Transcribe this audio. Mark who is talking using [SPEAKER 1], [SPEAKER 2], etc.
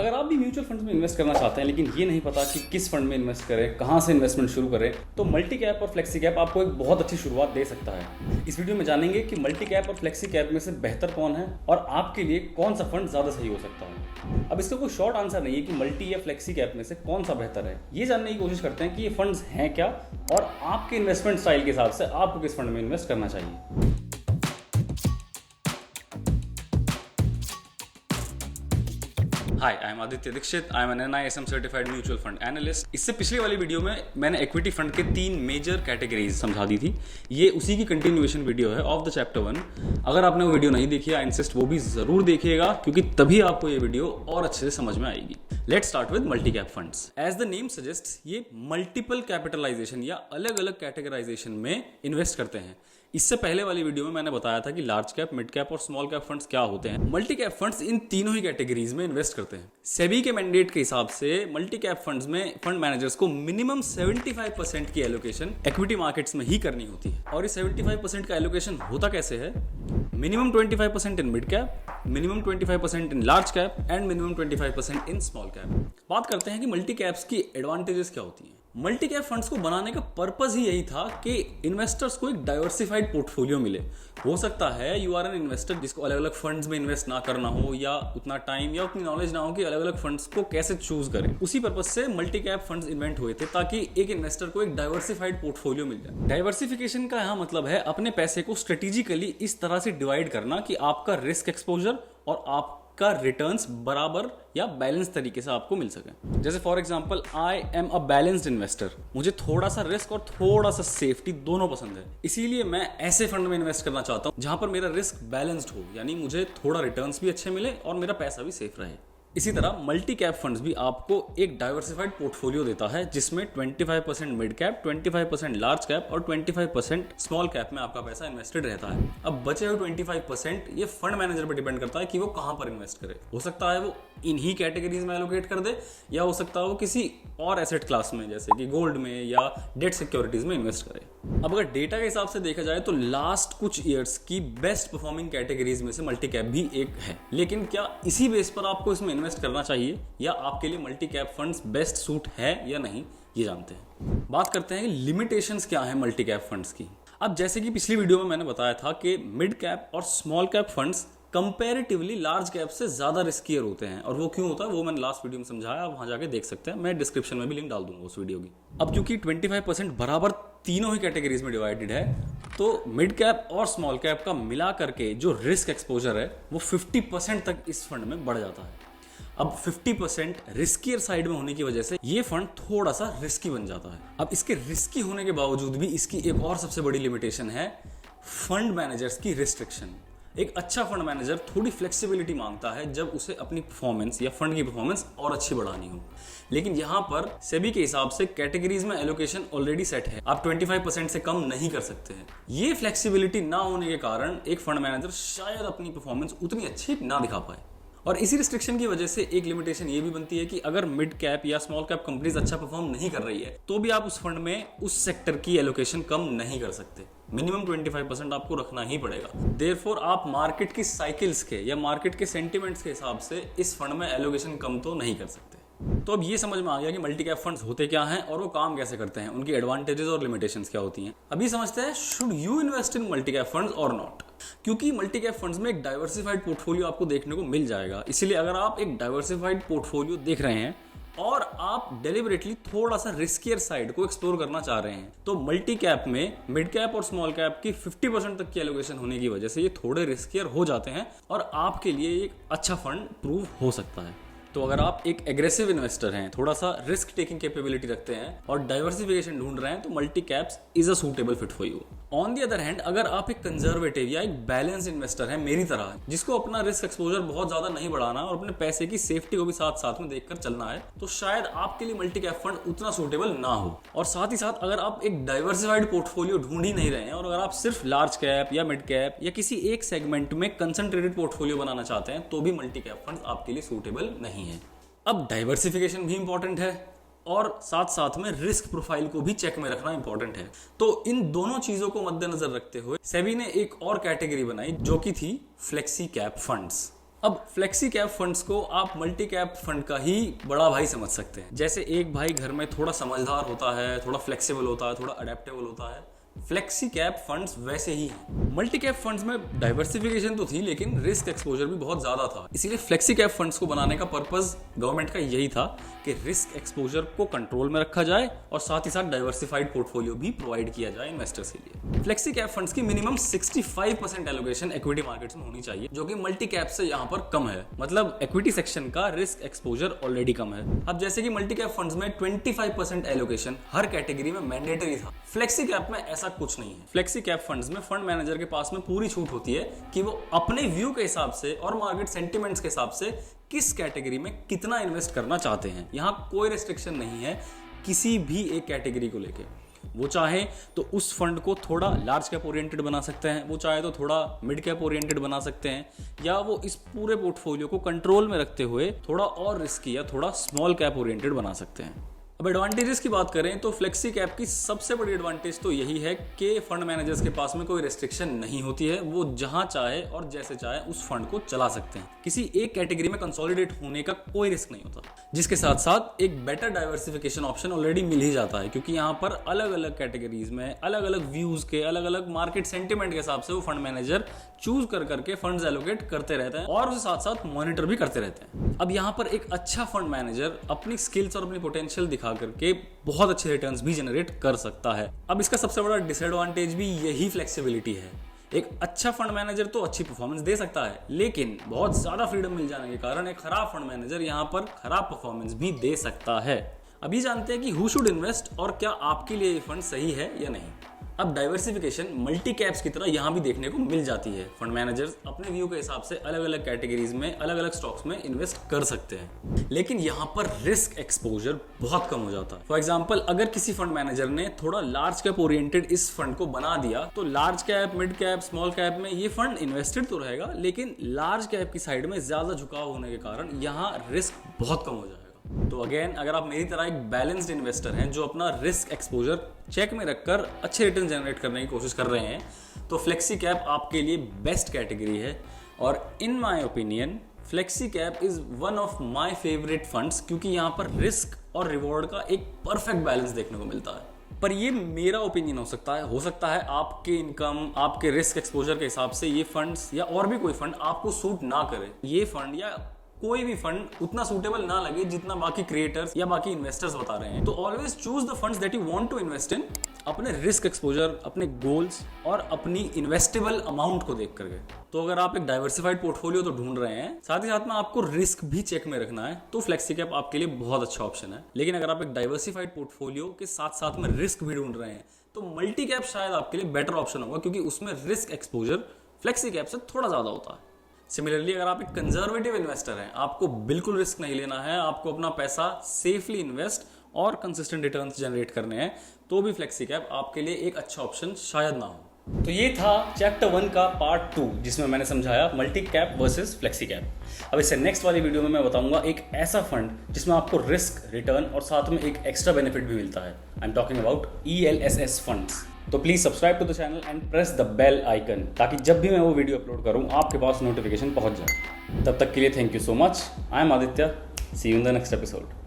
[SPEAKER 1] अगर आप भी म्यूचुअल फंड्स में इन्वेस्ट करना चाहते हैं लेकिन ये नहीं पता कि किस फंड में इन्वेस्ट करें, कहां से इन्वेस्टमेंट शुरू करें, तो मल्टी कैप और फ्लेक्सी कैप आपको एक बहुत अच्छी शुरुआत दे सकता है। इस वीडियो में जानेंगे कि मल्टी कैप और फ्लेक्सी कैप में से बेहतर कौन है और आपके लिए कौन सा फंड ज्यादा सही हो सकता है। अब इसका कोई शॉर्ट आंसर नहीं है कि मल्टी या फ्लेक्सी कैप में से कौन सा बेहतर है। ये जानने की कोशिश करते हैं कि ये फंड्स हैं क्या और आपके इन्वेस्टमेंट स्टाइल के हिसाब से आपको किस फंड में इन्वेस्ट करना चाहिए। Hi, I am Aditya Dixit. I am an NISM certified mutual fund analyst. इससे पिछली वाली वीडियो में मैंने इक्विटी फंड के 3 मेजर कैटेगरीज समझा दी थी। ये उसी की कंटिन्यूएशन वीडियो है ऑफ द चैप्टर 1। अगर आपने वो वीडियो नहीं देखी, आई इंसिस्ट वो भी जरूर देखिएगा क्योंकि तभी आपको ये वीडियो और अच्छे से समझ में आएगी। Let's start with multi cap funds. As the name suggests, ये मल्टीपल कैपिटलाइजेशन या अलग अलग कैटेगराइजेशन में इन्वेस्ट करते हैं। इससे पहले वाली वीडियो में मैंने बताया था कि लार्ज कैप, मिड कैप और स्मॉल कैप फंड्स क्या होते हैं। मल्टी कैप फंड्स इन तीनों ही कैटेगरीज में इन्वेस्ट करते हैं। सेबी के मैंडेट के हिसाब से मल्टी कैप फंड्स में फंड मैनेजर्स को मिनिमम 75% की एलोकेशन इक्विटी मार्केट्स में ही करनी होती है। और इस 75% का एलोकेशन होता कैसे है? Minimum 25% in mid cap, minimum 25% in large cap and minimum 25% in small cap. बात करते हैं कि मल्टी कैप्स की एडवांटेजेस क्या होती हैं। मल्टी कैप फंड्स को बनाने का पर्पस ही यही था कि इन्वेस्टर्स को एक डाइवर्सिफाइड पोर्टफोलियो मिले। हो सकता है यू आर एन इन्वेस्टर जिसको अलग अलग फंड्स में इन्वेस्ट ना करना हो, या उतना टाइम या उतनी नॉलेज ना हो कि अलग अलग फंड्स को कैसे चूज करें। उसी पर्पस से मल्टी कैप फंड्स इन्वेंट हुए थे ताकि एक इन्वेस्टर को एक डाइवर्सिफाइड पोर्टफोलियो मिल जाए। डाइवर्सिफिकेशन का यहाँ मतलब है अपने पैसे को स्ट्रेटेजिकली इस तरह से डिवाइड करना कि आपका रिस्क एक्सपोजर और आपका रिटर्न्स बराबर या बैलेंस तरीके से आपको मिल सके। जैसे for example, I am a balanced investor. मुझे थोड़ा सा रिस्क और थोड़ा सा सेफ्टी दोनों पसंद है, इसीलिए मैं ऐसे फंड में इन्वेस्ट करना चाहता हूं जहां पर मेरा रिस्क बैलेंस्ड हो, यानी मुझे थोड़ा रिटर्न्स भी अच्छे मिले और मेरा पैसा भी सेफ रहे। इसी तरह मल्टी कैप फंड्स भी आपको एक डाइवर्सिफाइड पोर्टफोलियो देता है जिसमें 25% मिड कैप, 25% लार्ज कैप और 25% स्मॉल कैप में आपका पैसा इन्वेस्टेड रहता है। अब बचे हुए 25% ये फंड मैनेजर पर डिपेंड करता है कि वो कहां पर इन्वेस्ट करे। हो सकता है वो इन्हीं कैटेगरीज में एलोकेट कर दे, या हो सकता है वो किसी और एसेट क्लास में जैसे कि गोल्ड में या डेट सिक्योरिटीज में इन्वेस्ट करे। अब अगर डेटा के हिसाब से देखा जाए तो लास्ट कुछ ईयर्स की बेस्ट परफॉर्मिंग कैटेगरीज में से मल्टी कैप भी एक है। लेकिन क्या इसी बेस पर आपको इसमें इन्वेस्ट करना चाहिए या आपके लिए multi cap funds best suit है या नहीं, ये जानते हैं। बात करते हैं कि लिमिटेशंस क्या है मल्टी कैप फंड्स की। अब जैसे कि पिछली वीडियो में मैंने बताया था कि मिड कैप और small cap funds comparatively large cap से ज्यादा रिस्कियर होते हैं। और वो क्यों होता है वो मैंने लास्ट वीडियो में समझाया, आप वहां जाके देख सकते हैं। मैं डिस्क्रिप्शन में भी लिंक डाल दूंगा उस वीडियो की। अब क्योंकि 25% बराबर तीनों ही कैटेगरीज में डिवाइडेड है, तो मिड कैप और स्मॉल कैप का मिला करके जो रिस्क एक्सपोजर है वो 50% तक इस फंड में बढ़ जाता है। अब 50% रिस्कियर साइड में होने की वजह से ये फंड थोड़ा सा रिस्की बन जाता है। अब इसके रिस्की होने के बावजूद भी इसकी एक और सबसे बड़ी लिमिटेशन है फंड मैनेजर्स की रिस्ट्रिक्शन। एक अच्छा फंड मैनेजर थोड़ी फ्लेक्सिबिलिटी मांगता है जब उसे अपनी परफॉर्मेंस या फंड की परफॉर्मेंस और अच्छी बढ़ानी हो। लेकिन यहां पर सेबी के हिसाब से कैटेगरीज में एलोकेशन ऑलरेडी सेट है, आप 25% से कम नहीं कर सकते हैं। ये फ्लेक्सिबिलिटी ना होने के कारण एक फंड मैनेजर शायद अपनी परफॉर्मेंस उतनी अच्छी ना दिखा पाए। और इसी रिस्ट्रिक्शन की वजह से एक लिमिटेशन ये भी बनती है कि अगर मिड कैप या स्मॉल कैप कंपनीज अच्छा परफॉर्म नहीं कर रही है तो भी आप उस फंड में उस सेक्टर की एलोकेशन कम नहीं कर सकते। मिनिमम 25% आपको रखना ही पड़ेगा। देयरफॉर आप मार्केट की साइकिल्स के या मार्केट के सेंटिमेंट्स के हिसाब से इस फंड में एलोकेशन कम तो नहीं कर सकते। तो अब ये समझ में आ गया कि मल्टी कैप फंड्स होते क्या हैं और वो काम कैसे करते हैं, उनकी एडवांटेजेस और लिमिटेशंस क्या होती हैं। अभी समझते हैं should you invest in multi cap funds और नॉट। क्योंकि मल्टी कैप फंड्स में एक डाइवर्सिफाइड पोर्टफोलियो आपको देखने को मिल जाएगा। इसीलिए अगर आप एक डाइवर्सिफाइड पोर्टफोलियो देख रहे हैं और आप डेलिबरेटली थोड़ा सा रिस्कियर साइड को एक्सप्लोर करना चाह रहे हैं, तो मल्टी कैप में मिड कैप और स्मॉल कैप की 50% तक की एलोकेशन होने की वजह से ये थोड़े रिस्कियर हो जाते हैं और आपके लिए एक अच्छा फंड प्रूव हो सकता है। तो अगर आप एक एग्रेसिव इन्वेस्टर हैं, थोड़ा सा रिस्क टेकिंग कैपेबिलिटी रखते हैं और डाइवर्सिफिकेशन ढूंढ रहे हैं, तो multi caps is a suitable fit for you. On the other hand, अगर आप एक कंजर्वेटिव या एक बैलेंस इन्वेस्टर हैं मेरी तरह, जिसको अपना रिस्क एक्सपोजर बहुत ज्यादा नहीं बढ़ाना और अपने पैसे की सेफ्टी को भी साथ साथ में देखकर चलना है, तो शायद आपके लिए मल्टी कैप फंड उतना सूटेबल ना हो। और साथ ही साथ अगर आप एक डाइवर्सिफाइड पोर्टफोलियो ढूंढ ही नहीं रहे हैं और अगर आप सिर्फ लार्ज कैप या मिड कैप या किसी एक सेगमेंट में कंसंट्रेटेड पोर्टफोलियो बनाना चाहते हैं, तो भी मल्टी कैप फंड आपके लिए सूटेबल नहीं है। अब डाइवर्सिफिकेशन भी इंपॉर्टेंट है और साथ साथ में रिस्क प्रोफाइल को भी चेक में रखना इंपॉर्टेंट है। तो इन दोनों चीजों को मद्देनजर रखते हुए सेबी ने एक और कैटेगरी बनाई जो कि थी फ्लेक्सी कैप फंड्स। अब फ्लेक्सी कैप फंड्स को आप मल्टी कैप फंड का ही बड़ा भाई समझ सकते हैं। जैसे एक भाई घर में थोड़ा समझदार होता है, थोड़ा फ्लेक्सिबल होता है, थोड़ा अडेप्टेबल होता है, फ्लेक्सी कैप फंड्स वैसे ही हैं। मल्टी कैप फंड्स में डाइवर्सिफिकेशन तो थी लेकिन रिस्क एक्सपोजर भी बहुत ज्यादा था। इसीलिए फ्लेक्सी कैप फंड्स को बनाने का पर्पस गवर्नमेंट का यही था कि रिस्क एक्सपोजर को कंट्रोल में रखा जाए और साथ ही साथ डाइवर्सिफाइड पोर्टफोलियो भी प्रोवाइड किया जाए इन्वेस्टर्स के लिए। फ्लेक्सी कैप फंड्स की मिनिमम 65% एलोकेशन इक्विटी मार्केट्स में होनी चाहिए, जो कि मल्टी कैप से यहाँ पर कम है। मतलब इक्विटी सेक्शन का रिस्क एक्सपोजर ऑलरेडी कम है। अब जैसे कि मल्टी कैप फंड्स में 25% एलोकेशन हर कैटेगरी में मैंडेटरी था, फ्लेक्सी कैप में ऐसा कुछ नहीं है। फ्लेक्सी कैप फंड्स में फंड मैनेजर के पास में पूरी छूट होती है कि वो अपने व्यू के हिसाब से और मार्केट सेंटिमेंट्स के हिसाब से किस कैटेगरी में कितना इन्वेस्ट करना चाहते हैं। यहां कोई रेस्ट्रिक्शन नहीं है किसी भी एक कैटेगरी को लेके। वो चाहे तो उस फंड को थोड़ा लार्ज कैप ओरिएंटेड बना सकते हैं, वो चाहे तो थोड़ा मिड कैप ओरिएंटेड बना सकते हैं, या वो इस पूरे पोर्टफोलियो को कंट्रोल में रखते हुए थोड़ा और रिस्की या थोड़ा स्मॉल कैप ओरिएंटेड बना सकते हैं। अब एडवांटेजेस की बात करें तो फ्लेक्सी कैप की सबसे बड़ी एडवांटेज तो यही है कि फंड मैनेजर्स के पास में कोई रेस्ट्रिक्शन नहीं होती है। वो जहां चाहे और जैसे चाहे उस फंड को चला सकते हैं। किसी एक कैटेगरी में कंसोलिडेट होने का कोई रिस्क नहीं होता, जिसके साथ साथ एक बेटर डाइवर्सिफिकेशन ऑप्शन ऑलरेडी मिल ही जाता है, क्योंकि यहाँ पर अलग अलग कैटेगरीज में अलग अलग व्यूज के अलग अलग मार्केट सेंटिमेंट के हिसाब से वो फंड मैनेजर चूज कर करके फंड्स एलोकेट करते रहते हैं और उसके साथ साथ मॉनिटर भी करते रहते हैं। अब यहाँ पर एक अच्छा फंड मैनेजर अपनी स्किल्स और अपनी पोटेंशियल दिखा करके बहुत अच्छे रिटर्न्स भी जनरेट कर सकता है। अब इसका सबसे बड़ा डिसएडवांटेज भी यही फ्लेक्सिबिलिटी है। एक अच्छा फंड मैनेजर तो अच्छी परफॉर्मेंस दे सकता है, लेकिन बहुत ज्यादा फ्रीडम मिल जाने के कारण एक खराब फंड मैनेजर यहाँ पर खराब परफॉर्मेंस भी दे सकता है। अभी जानते हैं कि हु शुड इन्वेस्ट और क्या आपके लिए ये फंड सही है या नहीं। अब डाइवर्सिफिकेशन मल्टी कैप्स की तरह यहाँ भी देखने को मिल जाती है। फंड मैनेजर्स अपने व्यू के हिसाब से अलग अलग कैटेगरीज में अलग अलग स्टॉक्स में इन्वेस्ट कर सकते हैं, लेकिन यहाँ पर रिस्क एक्सपोजर बहुत कम हो जाता है। फॉर एग्जांपल, अगर किसी फंड मैनेजर ने थोड़ा लार्ज कैप ओरिएंटेड इस फंड को बना दिया तो large cap, mid cap, small cap में ये फंड इन्वेस्टेड तो रहेगा, लेकिन लार्ज कैप की साइड में ज्यादा झुकाव होने के कारण यहाँ रिस्क बहुत कम हो जाएगा। तो अगेन, अगर आप मेरी तरह एक बैलेंस्ड इन्वेस्टर हैं जो अपना रिस्क एक्सपोजर चेक में रखकर अच्छे रिटर्न जनरेट करने की कोशिश कर रहे हैं, तो फ्लेक्सी कैप आपके लिए बेस्ट कैटेगरी है। और in my opinion flexi cap is one of my favourite funds, क्योंकि यहाँ पर रिस्क और रिवॉर्ड का एक परफेक्ट बैलेंस देखने को मिलता है। पर ये मेरा ओपिनियन हो सकता है आपके इनकम, आपके रिस्क एक्सपोजर के हिसाब से ये फंड्स या और भी कोई फंड आपको सूट ना करे। ये फंड या कोई भी फंड उतना सूटेबल ना लगे जितना बाकी क्रिएटर्स या बाकी इन्वेस्टर्स बता रहे हैं। तो always choose the funds that you want to invest in, अपने रिस्क एक्सपोजर, अपने गोल्स और अपनी इन्वेस्टेबल अमाउंट को देख करके। तो अगर आप एक डाइवर्सिफाइड पोर्टफोलियो तो ढूंढ रहे हैं, साथ ही साथ में आपको रिस्क भी चेक में रखना है, तो फ्लेक्सी कैप आपके लिए बहुत अच्छा ऑप्शन है। लेकिन अगर आप एक डाइवर्सिफाइड पोर्टफोलियो के साथ साथ में रिस्क भी ढूंढ रहे हैं, तो मल्टी कैप शायद आपके लिए बेटर ऑप्शन होगा, क्योंकि उसमें रिस्क एक्सपोजर फ्लेक्सी कैप से थोड़ा ज्यादा होता है। सिमिलरली, अगर आप एक कंजर्वेटिव इन्वेस्टर हैं, आपको बिल्कुल रिस्क नहीं लेना है, आपको अपना पैसा सेफली इन्वेस्ट और कंसिस्टेंट रिटर्न्स जनरेट करने हैं, तो भी फ्लेक्सी कैप आपके लिए एक अच्छा ऑप्शन शायद ना हो। तो ये था चैप्टर 1 का पार्ट 2, जिसमें मैंने समझाया multi cap versus flexi cap. अब इससे नेक्स्ट वाली वीडियो में मैं बताऊंगा एक ऐसा फंड जिसमें आपको रिस्क, रिटर्न और साथ में एक एक्स्ट्रा बेनिफिट भी मिलता है। I am talking about ELSS funds. तो please subscribe to the channel and press the bell icon, ताकि जब भी मैं वो वीडियो अपलोड करूं आपके पास नोटिफिकेशन पहुंच जाए। तब तक के लिए thank you so much. I am Aditya, see you in the next episode.